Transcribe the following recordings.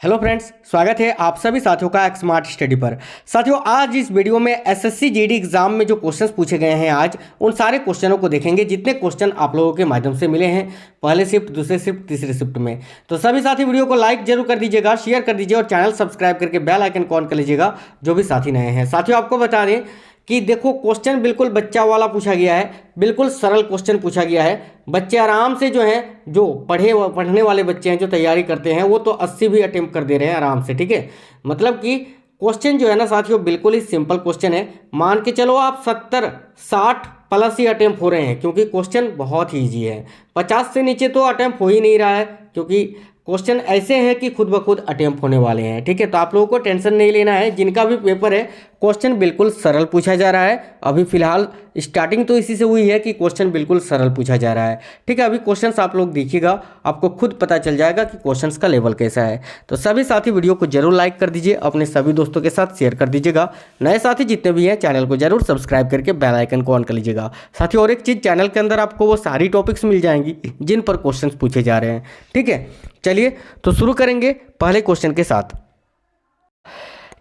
Hello friends, स्वागत है आप सभी साथियों का एक स्मार्ट स्टडी पर। साथियों, आज इस वीडियो में एसएससी जीडी एग्जाम में जो क्वेश्चंस पूछे गए हैं आज उन सारे क्वेश्चनों को देखेंगे जितने क्वेश्चन आप लोगों के माध्यम से मिले हैं पहले शिफ्ट, दूसरे शिफ्ट, तीसरे शिफ्ट में। तो सभी साथी वीडियो को लाइक जरूर कर दीजिएगा, शेयर कर दीजिए और चैनल सब्सक्राइब करके बेल आइकन को ऑन कर लीजिएगा जो भी साथी नए हैं। साथियों, आपको बता दें कि देखो क्वेश्चन बिल्कुल बच्चा वाला पूछा गया है, बिल्कुल सरल क्वेश्चन पूछा गया है। बच्चे आराम से जो हैं, जो पढ़ने वाले बच्चे हैं, जो तैयारी करते हैं, वो तो 80 भी अटेम्प्ट कर दे रहे हैं आराम से। ठीक है, मतलब कि क्वेश्चन जो है ना साथियों बिल्कुल ही सिंपल क्वेश्चन है। मान के चलो आप 70-60 प्लस ही अटेम्प्ट हो रहे हैं क्योंकि क्वेश्चन बहुत ही ईजी है। 50 से नीचे तो अटेम्प्ट हो ही नहीं रहा है क्योंकि क्वेश्चन ऐसे हैं कि खुद ब खुद अटेम्प्ट होने वाले हैं। ठीक है, तो आप लोगों को टेंशन नहीं लेना है। जिनका भी पेपर है क्वेश्चन बिल्कुल सरल पूछा जा रहा है। अभी फिलहाल स्टार्टिंग तो इसी से हुई है कि क्वेश्चन बिल्कुल सरल पूछा जा रहा है। ठीक है, अभी क्वेश्चंस आप लोग देखिएगा, आपको खुद पता चल जाएगा कि क्वेश्चंस का लेवल कैसा है। तो सभी साथी वीडियो को जरूर लाइक कर दीजिए, अपने सभी दोस्तों के साथ शेयर कर दीजिएगा। नए साथी जितने भी हैं चैनल को जरूर सब्सक्राइब करके बेल आइकन को ऑन कर लीजिएगा। साथियों, और एक चीज़, चैनल के अंदर आपको वो सारी टॉपिक्स मिल जाएंगी जिन पर क्वेश्चन पूछे जा रहे हैं। ठीक है, चलिए तो शुरू करेंगे पहले क्वेश्चन के साथ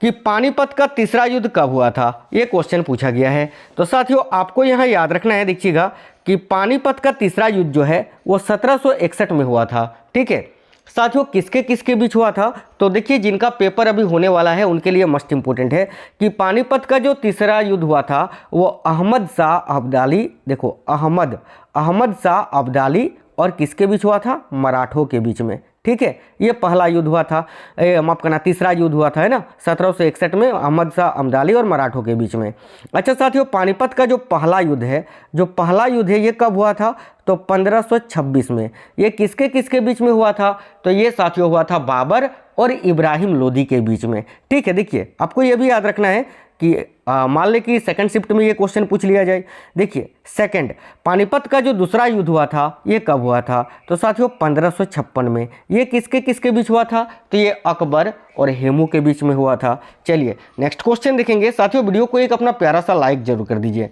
कि पानीपत का तीसरा युद्ध कब हुआ था, ये क्वेश्चन पूछा गया है। तो साथियों, आपको यहाँ याद रखना है, देखिएगा कि पानीपत का तीसरा युद्ध जो है वो 1761 में हुआ था। ठीक है साथियों, किसके किसके बीच हुआ था, तो देखिए जिनका पेपर अभी होने वाला है उनके लिए मस्ट इंपॉर्टेंट है कि पानीपत का जो तीसरा युद्ध हुआ था वो अहमद शाह अब्दाली, देखो अहमद शाह अब्दाली और किसके बीच हुआ था, मराठों के बीच में। ठीक है, ये पहला युद्ध हुआ था, माफ करना, तीसरा युद्ध हुआ था, है ना, 1761 में अहमद शाह अब्दाली और मराठों के बीच में। अच्छा साथियों, पानीपत का जो पहला युद्ध है ये कब हुआ था, तो 1526 में। ये किसके किसके बीच में हुआ था, तो ये साथियों हुआ था बाबर और इब्राहिम लोदी के बीच में। ठीक है, देखिए आपको ये भी याद रखना है कि मान ले कि सेकंड शिफ्ट में ये क्वेश्चन पूछ लिया जाए। देखिए सेकंड पानीपत का जो दूसरा युद्ध हुआ था ये कब हुआ था, तो साथियों 1556 में। ये किसके किसके बीच हुआ था, तो ये अकबर और हेमू के बीच में हुआ था। चलिए नेक्स्ट क्वेश्चन देखेंगे। साथियों, वीडियो को एक अपना प्यारा सा लाइक जरूर कर दीजिए।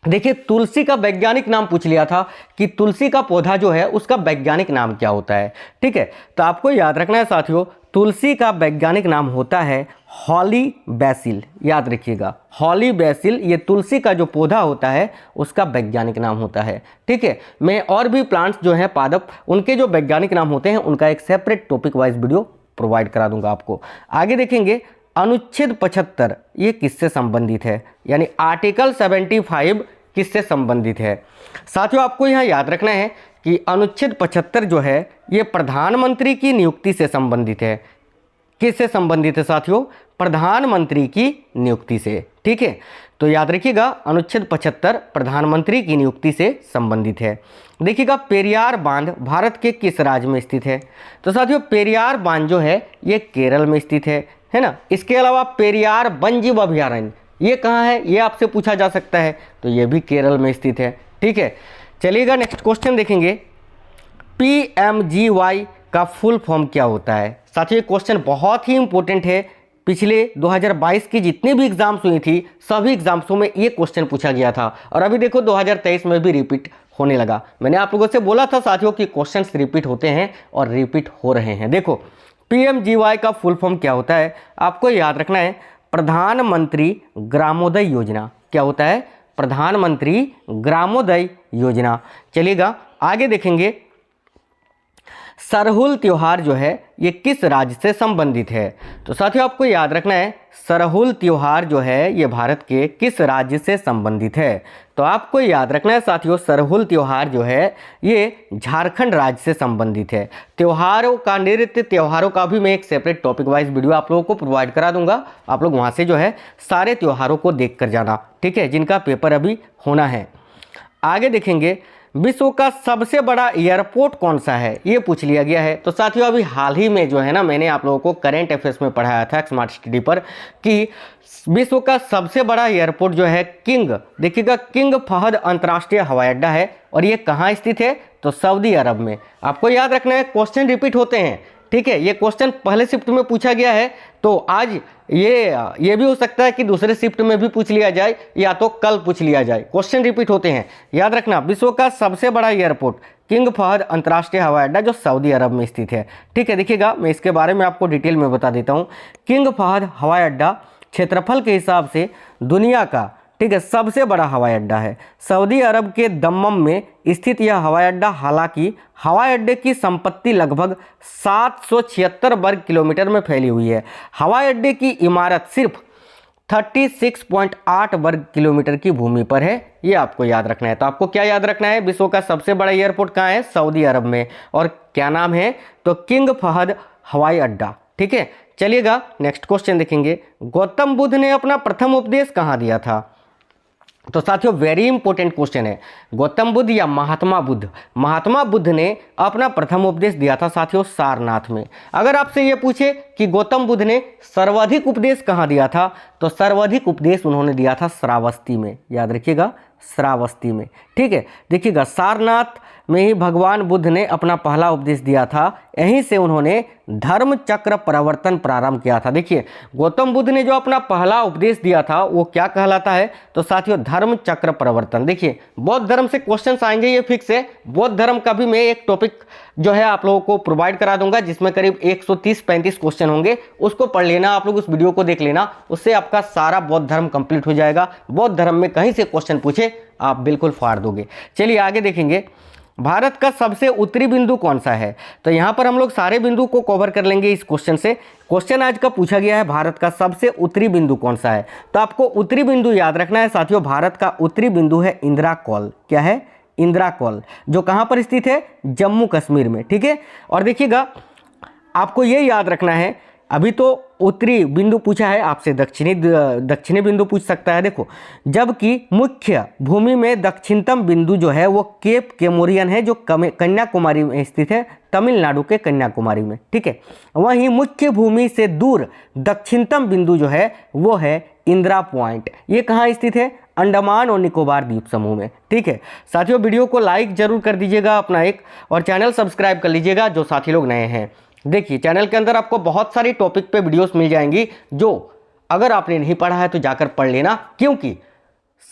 देखिए, तुलसी का वैज्ञानिक नाम पूछ लिया था कि तुलसी का पौधा जो है उसका वैज्ञानिक नाम क्या होता है। ठीक है, तो आपको याद रखना है साथियों, तुलसी का वैज्ञानिक नाम होता है हॉली बेसिल। याद रखिएगा, हॉली बेसिल ये तुलसी का जो पौधा होता है उसका वैज्ञानिक नाम होता है। ठीक है, मैं और भी प्लांट्स जो हैं पादप, उनके जो वैज्ञानिक नाम होते हैं उनका एक separate topic wise video provide करा दूंगा आपको। आगे देखेंगे, अनुच्छेद 75 ये किससे संबंधित है, यानी आर्टिकल 75 किससे संबंधित है। साथियों, आपको यहाँ याद रखना है कि अनुच्छेद 75 जो है ये प्रधानमंत्री की नियुक्ति से संबंधित है। किससे संबंधित है साथियों, प्रधानमंत्री की नियुक्ति से। ठीक है, तो याद रखिएगा अनुच्छेद 75 प्रधानमंत्री की नियुक्ति से संबंधित है। देखिएगा, पेरियार बांध भारत के किस राज्य में स्थित है, तो साथियों पेरियार बांध जो है ये केरल में स्थित है ना। इसके अलावा पेरियार वन्यजीव अभयारण्य ये कहाँ है, ये आपसे पूछा जा सकता है, तो ये भी केरल में स्थित है। ठीक है, चलिएगा नेक्स्ट क्वेश्चन देखेंगे। PMGY का फुल फॉर्म क्या होता है। साथियों, ये क्वेश्चन बहुत ही इंपॉर्टेंट है। पिछले 2022 की जितनी भी एग्जाम्स हुई थी सभी एग्जाम्सों में ये क्वेश्चन पूछा गया था और अभी देखो 2023 में भी रिपीट होने लगा। मैंने आप लोगों से बोला था साथियों कि क्वेश्चंस रिपीट होते हैं और रिपीट हो रहे हैं। देखो PMGY का फुल फॉर्म क्या होता है, आपको याद रखना है, प्रधानमंत्री ग्रामोदय योजना। क्या होता है, प्रधानमंत्री ग्रामोदय योजना। चलिएगा आगे देखेंगे, सरहुल त्योहार जो है ये किस राज्य से संबंधित है, तो साथियों आपको याद रखना है, सरहुल त्योहार जो है ये भारत के किस राज्य से संबंधित है, तो आपको याद रखना है साथियों, सरहुल त्योहार जो है ये झारखंड राज्य से संबंधित है। त्योहारों का, नृत्य त्योहारों का भी मैं एक सेपरेट टॉपिक वाइज वीडियो आप लोगों को प्रोवाइड करा दूंगा। आप लोग वहाँ से जो है सारे त्योहारों को देख कर जाना। ठीक है, जिनका पेपर अभी होना है। आगे देखेंगे, विश्व का सबसे बड़ा एयरपोर्ट कौन सा है, ये पूछ लिया गया है। तो साथियों अभी हाल ही में जो है ना मैंने आप लोगों को करंट अफेयर्स में पढ़ाया था स्मार्ट स्टडी पर कि विश्व का सबसे बड़ा एयरपोर्ट जो है देखिएगा किंग फहद अंतर्राष्ट्रीय हवाई अड्डा है और ये कहाँ स्थित है, तो सऊदी अरब में। आपको याद रखना है, क्वेश्चन रिपीट होते हैं। ठीक है, ये क्वेश्चन पहले शिफ्ट में पूछा गया है तो आज ये भी हो सकता है कि दूसरे शिफ्ट में भी पूछ लिया जाए या तो कल पूछ लिया जाए। क्वेश्चन रिपीट होते हैं, याद रखना। विश्व का सबसे बड़ा एयरपोर्ट किंग फहद अंतर्राष्ट्रीय हवाई अड्डा जो सऊदी अरब में स्थित है। ठीक है, देखिएगा मैं इसके बारे में आपको डिटेल में बता देता हूँ। किंग फहद हवाई अड्डा क्षेत्रफल के हिसाब से दुनिया का, ठीक है, सबसे बड़ा हवाई अड्डा है। सऊदी अरब के दम्मम में स्थित यह हवाई अड्डा, हालांकि हवाई अड्डे की संपत्ति लगभग 776 वर्ग किलोमीटर में फैली हुई है। हवाई अड्डे की इमारत सिर्फ 36.8 वर्ग किलोमीटर की भूमि पर है। ये आपको याद रखना है। तो आपको क्या याद रखना है, विश्व का सबसे बड़ा एयरपोर्ट कहाँ है, सऊदी अरब में, और क्या नाम है, तो किंग फहद हवाई अड्डा। ठीक है, चलिएगा नेक्स्ट क्वेश्चन देखेंगे। गौतम बुद्ध ने अपना प्रथम उपदेश कहाँ दिया था? तो साथियों वेरी इंपॉर्टेंट क्वेश्चन है। गौतम बुद्ध या महात्मा बुद्ध, महात्मा बुद्ध ने अपना प्रथम उपदेश दिया था साथियों सारनाथ में। अगर आपसे ये पूछे कि गौतम बुद्ध ने सर्वाधिक उपदेश कहाँ दिया था, तो सर्वाधिक उपदेश उन्होंने दिया था श्रावस्ती में। याद रखिएगा, श्रावस्ती में। ठीक है, देखिएगा सारनाथ में ही भगवान बुद्ध ने अपना पहला उपदेश दिया था। यहीं से उन्होंने धर्म चक्र प्रवर्तन प्रारंभ किया था। देखिए गौतम बुद्ध ने जो अपना पहला उपदेश दिया था वो क्या कहलाता है, तो साथियों धर्म चक्र प्रवर्तन। देखिए बौद्ध धर्म से क्वेश्चंस आएंगे, ये फिक्स है। बौद्ध धर्म का भी मैं एक टॉपिक जो है आप लोगों को प्रोवाइड करा दूंगा, जिसमें करीब 130-35 क्वेश्चन होंगे। उसको पढ़ लेना, आप लोग उस वीडियो को देख लेना, उससे आपका सारा बौद्ध धर्म कंप्लीट हो जाएगा। बौद्ध धर्म में कहीं से क्वेश्चन पूछे आप बिल्कुल फाड़ दोगे। चलिए आगे देखेंगे, भारत का सबसे उत्तरी बिंदु कौन सा है? तो यहाँ पर हम लोग सारे बिंदु को कवर कर लेंगे इस क्वेश्चन से। क्वेश्चन आज का पूछा गया है भारत का सबसे उत्तरी बिंदु कौन सा है, तो आपको उत्तरी बिंदु याद रखना है साथियों। भारत का उत्तरी बिंदु है इंदिरा कौल। क्या है? इंदिरा कौल, जो कहाँ पर स्थित है, जम्मू कश्मीर में। ठीक है, और देखिएगा आपको ये याद रखना है, अभी तो उत्तरी बिंदु पूछा है आपसे, दक्षिणी बिंदु पूछ सकता है। देखो, जबकि मुख्य भूमि में दक्षिणतम बिंदु जो है वो केप केमोरियन है, जो कन्याकुमारी में स्थित है, तमिलनाडु के कन्याकुमारी में। ठीक है, वहीं मुख्य भूमि से दूर दक्षिणतम बिंदु जो है वो है इंदिरा पॉइंट। ये कहाँ स्थित है? अंडमान और निकोबार द्वीप समूह में। ठीक है साथियों, वीडियो को लाइक जरूर कर दीजिएगा अपना एक, और चैनल सब्सक्राइब कर लीजिएगा जो साथी लोग नए हैं। देखिए चैनल के अंदर आपको बहुत सारी टॉपिक पे वीडियोस मिल जाएंगी, जो अगर आपने नहीं पढ़ा है तो जाकर पढ़ लेना, क्योंकि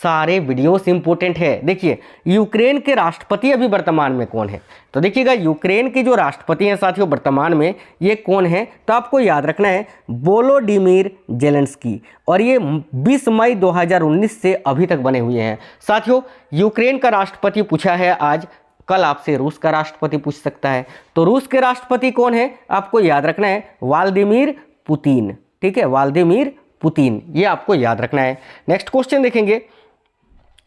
सारे वीडियोस इंपॉर्टेंट है। देखिए यूक्रेन के राष्ट्रपति अभी वर्तमान में कौन है, तो देखिएगा यूक्रेन के जो राष्ट्रपति हैं साथियों वर्तमान में ये कौन है, तो आपको याद रखना है वोलोडिमीर जेलेंस्की, और ये 20 मई 2019 से अभी तक बने हुए हैं। साथियों यूक्रेन का राष्ट्रपति पूछा है आज, कल आपसे रूस का राष्ट्रपति पूछ सकता है। तो रूस के राष्ट्रपति कौन है, आपको याद रखना है व्लादिमीर पुतिन। ठीक है, व्लादिमीर पुतिन, ये आपको याद रखना है। नेक्स्ट क्वेश्चन देखेंगे,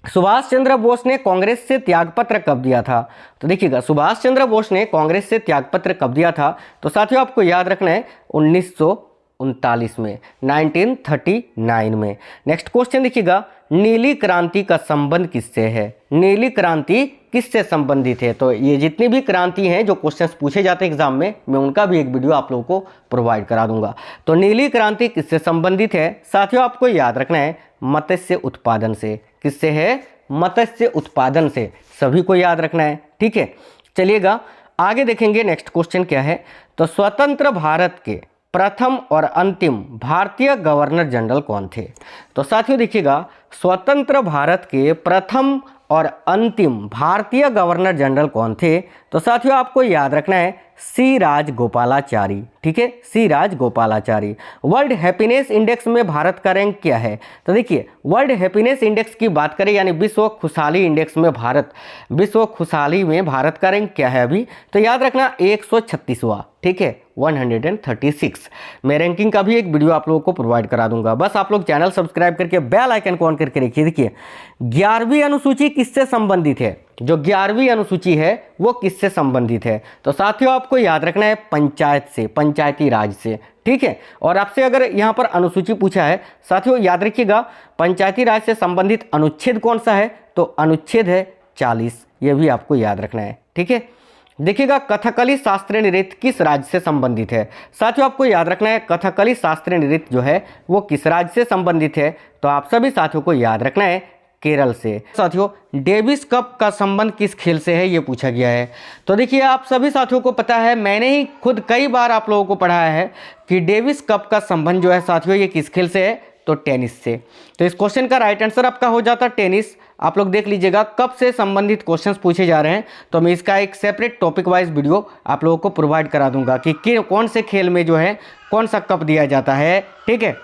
सुभाष चंद्र बोस ने कांग्रेस से त्यागपत्र कब दिया था? तो देखिएगा सुभाष चंद्र बोस ने कांग्रेस से त्यागपत्र कब दिया था, तो साथियों आपको याद रखना है 1939 में, 1939 में। नेक्स्ट क्वेश्चन देखिएगा, नीली क्रांति का संबंध किससे है? नीली क्रांति किससे संबंधित है? तो ये जितनी भी क्रांति हैं जो क्वेश्चंस पूछे जाते हैं एग्जाम में, मैं उनका भी एक वीडियो आप लोगों को प्रोवाइड करा दूंगा। तो नीली क्रांति किससे संबंधित है? साथियों आपको याद रखना है मत्स्य उत्पादन से। किससे है? मत्स्य उत्पादन से, सभी को याद रखना है। ठीक है, चलिएगा आगे देखेंगे नेक्स्ट क्वेश्चन क्या है। तो स्वतंत्र भारत के प्रथम और अंतिम भारतीय गवर्नर जनरल कौन थे? तो साथियों देखिएगा स्वतंत्र भारत के प्रथम और अंतिम भारतीय गवर्नर जनरल कौन थे? तो साथियों आपको याद रखना है सी राजगोपालाचारी। ठीक है, सी राजगोपालाचारी। वर्ल्ड हैप्पीनेस इंडेक्स में भारत का रैंक क्या है? तो देखिए वर्ल्ड हैप्पीनेस इंडेक्स की बात करें, यानी विश्व खुशहाली इंडेक्स में भारत, विश्व खुशहाली में भारत का रैंक क्या है अभी? तो याद रखना 136वां। ठीक है, 136। मैं रैंकिंग का भी एक वीडियो आप लोगों को प्रोवाइड करा दूंगा, बस आप लोग चैनल सब्सक्राइब करके बेल आइकन को ऑन करके रखिए। देखिए 11वीं अनुसूची किससे संबंधित है? जो 11वीं अनुसूची है वो किससे संबंधित है? तो साथियों आपको याद रखना है पंचायत से, पंचायती राज से। ठीक है, और आपसे अगर यहाँ पर अनुसूची पूछा है साथियों याद रखिएगा पंचायती राज से संबंधित अनुच्छेद कौन सा है? तो अनुच्छेद है 40, ये भी आपको याद रखना है। ठीक है, देखिएगा कथकली शास्त्रीय नृत्य किस राज्य से संबंधित है? साथियों आपको याद रखना है कथकली शास्त्रीय नृत्य जो है वो किस राज्य से संबंधित है? तो आप सभी साथियों को याद रखना है केरल से। साथियों डेविस कप का संबंध किस खेल से है, ये पूछा गया है। तो देखिए आप सभी साथियों को पता है, मैंने ही खुद कई बार आप लोगों को पढ़ाया है कि डेविस कप का संबंध जो है साथियों ये किस खेल से है? तो टेनिस से। तो इस क्वेश्चन का राइट आंसर आपका हो जाता टेनिस। आप लोग देख लीजिएगा कप से संबंधित क्वेश्चंस पूछे जा रहे हैं, तो मैं इसका एक सेपरेट टॉपिक वाइज वीडियो आप लोगों को प्रोवाइड करा दूंगा कि कौन से खेल में जो है कौन सा कप दिया जाता है। ठीक है,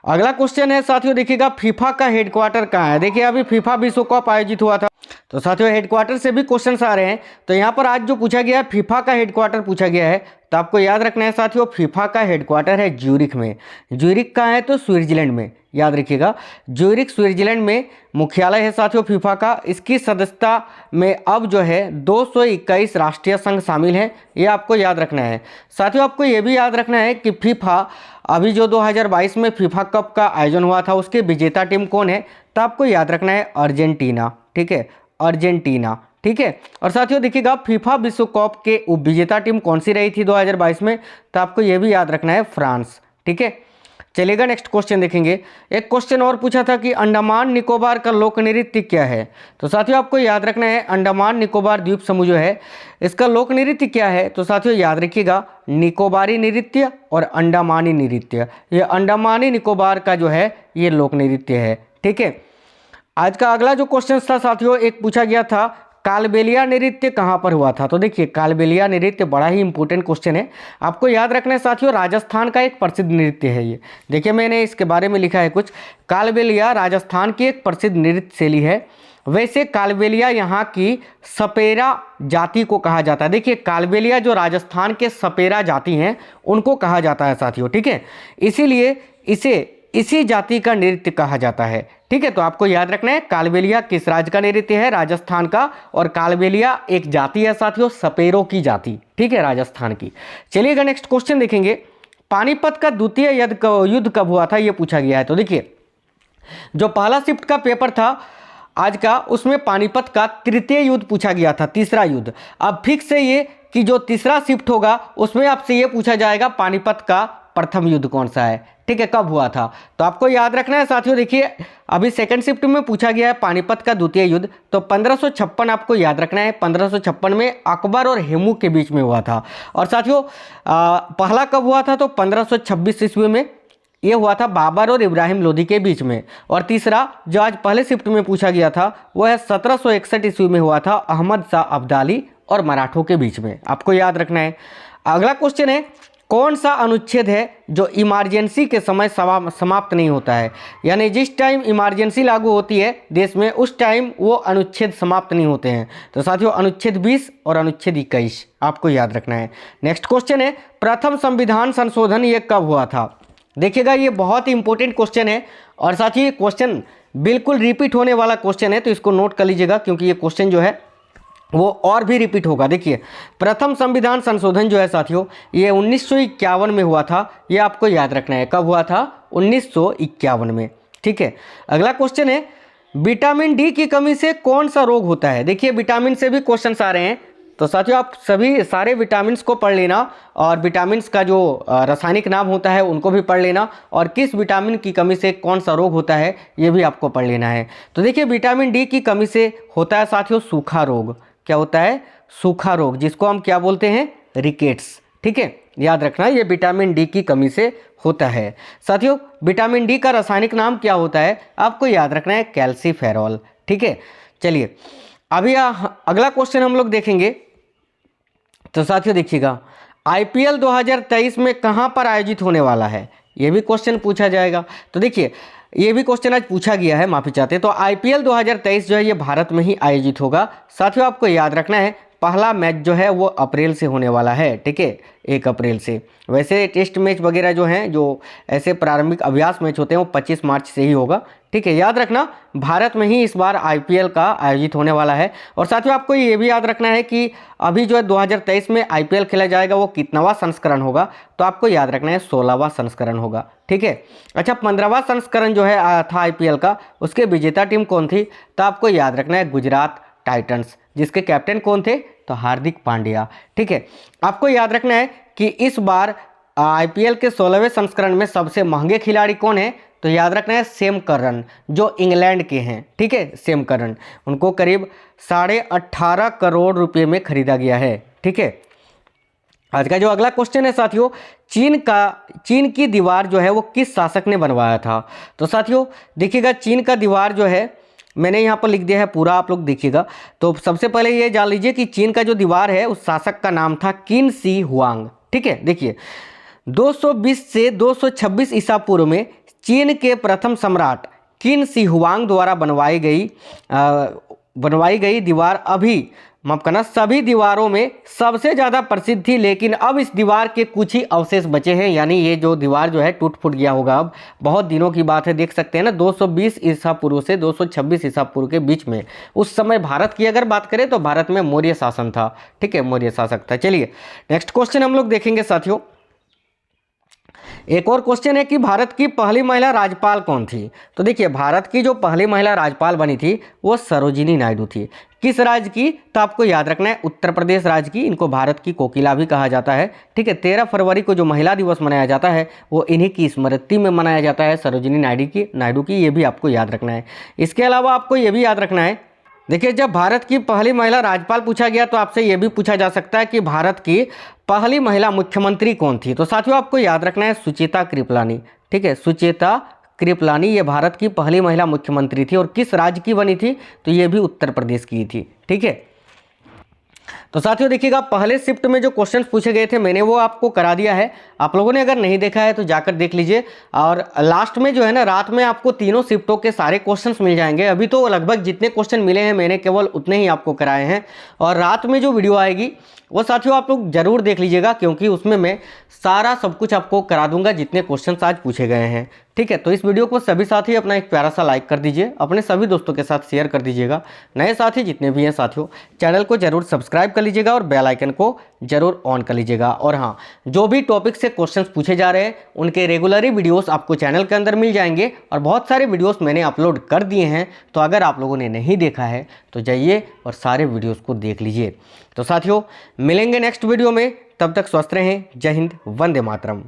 अगला क्वेश्चन है साथियों, देखिएगा फीफा का हेडक्वार्टर कहाँ है। देखिए अभी फीफा विश्व कप आयोजित हुआ था, तो साथियों हेडक्वार्टर से भी क्वेश्चंस आ रहे हैं। तो यहाँ पर आज जो पूछा गया है फीफा का हेडक्वार्टर पूछा गया है, तो आपको याद रखना है साथियों फीफा का हेडक्वार्टर है ज्यूरिख में। ज्यूरिख कहाँ है, तो स्विट्जरलैंड में, याद रखिएगा ज्यूरिख स्विट्जरलैंड में मुख्यालय है साथियों फीफा का। इसकी सदस्यता में अब जो है 221 राष्ट्रीय संघ शामिल हैं, ये आपको याद रखना है। साथियों आपको ये भी याद रखना है कि फीफा अभी जो 2022 में फीफा कप का आयोजन हुआ था उसके विजेता टीम कौन है, तो आपको याद रखना है अर्जेंटीना। ठीक है, अर्जेंटीना। ठीक है, और साथियों देखिएगा फीफा विश्व कप के उपविजेता टीम कौन सी रही थी 2022 में, तो आपको यह भी याद रखना है फ्रांस। ठीक है, चलिएगा नेक्स्ट क्वेश्चन देखेंगे। एक क्वेश्चन और पूछा था कि अंडमान निकोबार का लोक नृत्य क्या है। तो साथियों आपको याद रखना है अंडमान निकोबार द्वीप समूह जो है इसका लोक नृत्य क्या है। तो साथियों याद रखिएगा निकोबारी नृत्य और अंडमानी नृत्य, ये अंडमानी निकोबार का जो है ये लोक नृत्य है। ठीक है, आज का अगला जो क्वेश्चन था साथियों, एक पूछा गया था कालबेलिया नृत्य कहाँ पर हुआ था। तो देखिए कालबेलिया नृत्य बड़ा ही इंपॉर्टेंट क्वेश्चन है, आपको याद रखना है साथियों राजस्थान का एक प्रसिद्ध नृत्य है ये। देखिए मैंने इसके बारे में लिखा है कुछ, कालबेलिया राजस्थान की एक प्रसिद्ध नृत्य शैली है। वैसे कालबेलिया यहाँ की सपेरा जाति को कहा जाता है। देखिए कालबेलिया जो राजस्थान के सपेरा जाति हैं उनको कहा जाता है साथियों। ठीक है, इसीलिए इसे इसी जाति का नृत्य कहा जाता है। ठीक है, तो आपको याद रखना है कालबेलिया किस राज्य का नृत्य है, राजस्थान का, और कालबेलिया एक जाति है साथियों सपेरों की जाति। ठीक है, राजस्थान की। चलिएगा नेक्स्ट क्वेश्चन देखेंगे, पानीपत का द्वितीय युद्ध कब हुआ था, यह पूछा गया है। तो देखिए जो पहला शिफ्ट का पेपर था आज का उसमें पानीपत का तृतीय युद्ध पूछा गया था, तीसरा युद्ध। अब फिक्स है ये कि जो तीसरा शिफ्ट होगा उसमें आपसे ये पूछा जाएगा पानीपत का प्रथम युद्ध कौन सा है। ठीक है, कब हुआ था, तो आपको याद रखना है साथियों। देखिए अभी सेकंड शिफ्ट में पूछा गया है पानीपत का द्वितीय युद्ध, तो 1556 आपको याद रखना है। 1556 में अकबर और हेमू के बीच में हुआ था। और साथियों पहला कब हुआ था, तो 1526 ईस्वी में ये हुआ था बाबर और इब्राहिम लोदी के बीच में। और तीसरा जो आज पहले शिफ्ट में पूछा गया था वो है 1761 ईस्वी में हुआ था अहमद शाह अब्दाली और मराठों के बीच में, आपको याद रखना है। अगला क्वेश्चन है कौन सा अनुच्छेद है जो इमरजेंसी के समय समाप्त नहीं होता है, यानी जिस टाइम इमरजेंसी लागू होती है देश में उस टाइम वो अनुच्छेद समाप्त नहीं होते हैं। तो साथियों अनुच्छेद 20 और अनुच्छेद 21 आपको याद रखना है। नेक्स्ट क्वेश्चन है प्रथम संविधान संशोधन ये कब हुआ था। देखिएगा ये बहुत ही इंपॉर्टेंट क्वेश्चन है, और साथ ही क्वेश्चन बिल्कुल रिपीट होने वाला क्वेश्चन है, तो इसको नोट कर लीजिएगा क्योंकि ये क्वेश्चन जो है वो और भी रिपीट होगा। देखिए प्रथम संविधान संशोधन जो है साथियों ये 1951 में हुआ था, ये आपको याद रखना है। कब हुआ था, 1951 में। ठीक है, अगला क्वेश्चन है विटामिन डी की कमी से कौन सा रोग होता है। देखिए विटामिन से भी क्वेश्चन आ रहे हैं, तो साथियों आप सभी सारे विटामिन को पढ़ लेना, और विटामिन का जो रासायनिक नाम होता है उनको भी पढ़ लेना, और किस विटामिन की कमी से कौन सा रोग होता है ये भी आपको पढ़ लेना है। तो देखिए विटामिन डी की कमी से होता है साथियों सूखा रोग। क्या होता है, सूखा रोग, जिसको हम क्या बोलते हैं, रिकेट्स। ठीक है, याद रखना ये विटामिन डी की कमी से होता है। साथियों विटामिन डी का रासायनिक नाम क्या होता है, आपको याद रखना है कैल्सीफेरॉल। ठीक है, चलिए अभी अगला क्वेश्चन हम लोग देखेंगे। तो साथियों देखिएगा आईपीएल 2023 में कहां पर आयोजित होने वाला है, यह भी क्वेश्चन पूछा जाएगा। तो देखिए ये भी क्वेश्चन आज पूछा गया है, माफी चाहते। तो आईपीएल 2023 जो है ये भारत में ही आयोजित होगा। साथियों आपको याद रखना है पहला मैच जो है वो अप्रैल से होने वाला है। ठीक है, 1 अप्रैल से। वैसे टेस्ट मैच वगैरह जो हैं, जो ऐसे प्रारंभिक अभ्यास मैच होते हैं वो 25 मार्च से ही होगा। ठीक है, याद रखना भारत में ही इस बार आईपीएल का आयोजित होने वाला है। और साथियों आपको ये भी याद रखना है कि अभी जो है 2023 में आईपीएल खेला जाएगा वो कितनावां संस्करण होगा, तो आपको याद रखना है 16वां संस्करण होगा। ठीक है, अच्छा 15वां संस्करण जो है था आईपीएल का, उसके विजेता टीम कौन थी, तो आपको याद रखना है गुजरात टाइटंस, जिसके कैप्टन कौन थे, तो हार्दिक पांड्या। ठीक है, आपको याद रखना है कि इस बार आईपीएल के 16वें संस्करण में सबसे महंगे खिलाड़ी कौन है, तो याद रखना है सैम करन, जो इंग्लैंड के हैं। ठीक है, सैम करन, उनको करीब 18.5 करोड़ रुपए में खरीदा गया है। ठीक है, आज का जो अगला क्वेश्चन है साथियों, चीन की दीवार जो है वो किस शासक ने बनवाया था। तो साथियों देखिएगा, चीन का दीवार जो है मैंने यहाँ पर लिख दिया है पूरा, आप लोग देखिएगा। तो सबसे पहले ये जान लीजिए कि चीन का जो दीवार है उस शासक का नाम था किन शी हुआंग। ठीक है, देखिए 220 से 226 ईसा पूर्व में चीन के प्रथम सम्राट किन शी हुआंग द्वारा बनवाई गई दीवार अभी माफ करना सभी दीवारों में सबसे ज़्यादा प्रसिद्ध थी, लेकिन अब इस दीवार के कुछ ही अवशेष बचे हैं। यानी ये जो दीवार जो है टूट फूट गया होगा, अब बहुत दिनों की बात है, देख सकते हैं ना, 220 ईसा पूर्व से 226 ईसा पूर्व के बीच में। उस समय भारत की अगर बात करें तो भारत में मौर्य शासन था। ठीक है, मौर्य शासक था। चलिए नेक्स्ट क्वेश्चन हम लोग देखेंगे साथियों। एक और क्वेश्चन है कि भारत की पहली महिला राज्यपाल कौन थी। तो देखिए भारत की जो पहली महिला राज्यपाल बनी थी वो सरोजिनी नायडू थी। किस राज्य की, तो आपको याद रखना है उत्तर प्रदेश राज्य की। इनको भारत की कोकिला भी कहा जाता है। ठीक है, 13 फरवरी को जो महिला दिवस मनाया जाता है वो इन्हीं की स्मृति में मनाया जाता है, सरोजिनी नायडू की। ये भी आपको याद रखना है। इसके अलावा आपको ये भी याद रखना है, देखिए जब भारत की पहली महिला राज्यपाल पूछा गया तो आपसे यह भी पूछा जा सकता है कि भारत की पहली महिला मुख्यमंत्री कौन थी। तो साथियों आपको याद रखना है सुचेता कृपलानी। ठीक है, सुचेता कृपलानी ये भारत की पहली महिला मुख्यमंत्री थी। और किस राज्य की बनी थी, तो ये भी उत्तर प्रदेश की थी। ठीक है, तो साथियों देखिएगा पहले शिफ्ट में जो क्वेश्चंस पूछे गए थे मैंने वो आपको करा दिया है। आप लोगों ने अगर नहीं देखा है तो जाकर देख लीजिए। और लास्ट में जो है ना, रात में आपको तीनों शिफ्टों के सारे क्वेश्चंस मिल जाएंगे। अभी तो लगभग जितने क्वेश्चन मिले हैं मैंने केवल उतने ही आपको कराए हैं। और रात में जो वीडियो आएगी वो साथियों आप लोग जरूर देख लीजिएगा, क्योंकि उसमें मैं सारा सब कुछ आपको करा दूंगा जितने क्वेश्चन आज पूछे गए हैं। ठीक है, तो इस वीडियो को सभी साथी अपना एक प्यारा सा लाइक कर दीजिए, अपने सभी दोस्तों के साथ शेयर कर दीजिएगा। नए साथी जितने भी हैं साथियों चैनल को जरूर सब्सक्राइब कर लीजिएगा और बेल आइकन को जरूर ऑन कर लीजिएगा। और हाँ, जो भी टॉपिक से क्वेश्चंस पूछे जा रहे हैं उनके रेगुलरली वीडियोस आपको चैनल के अंदर मिल जाएंगे। और बहुत सारे वीडियोस मैंने अपलोड कर दिए हैं, तो अगर आप लोगों ने नहीं देखा है तो जाइए और सारे वीडियोस को देख लीजिए। तो साथियों मिलेंगे नेक्स्ट वीडियो में, तब तक स्वस्थ रहें। जय हिंद, वंदे मातरम।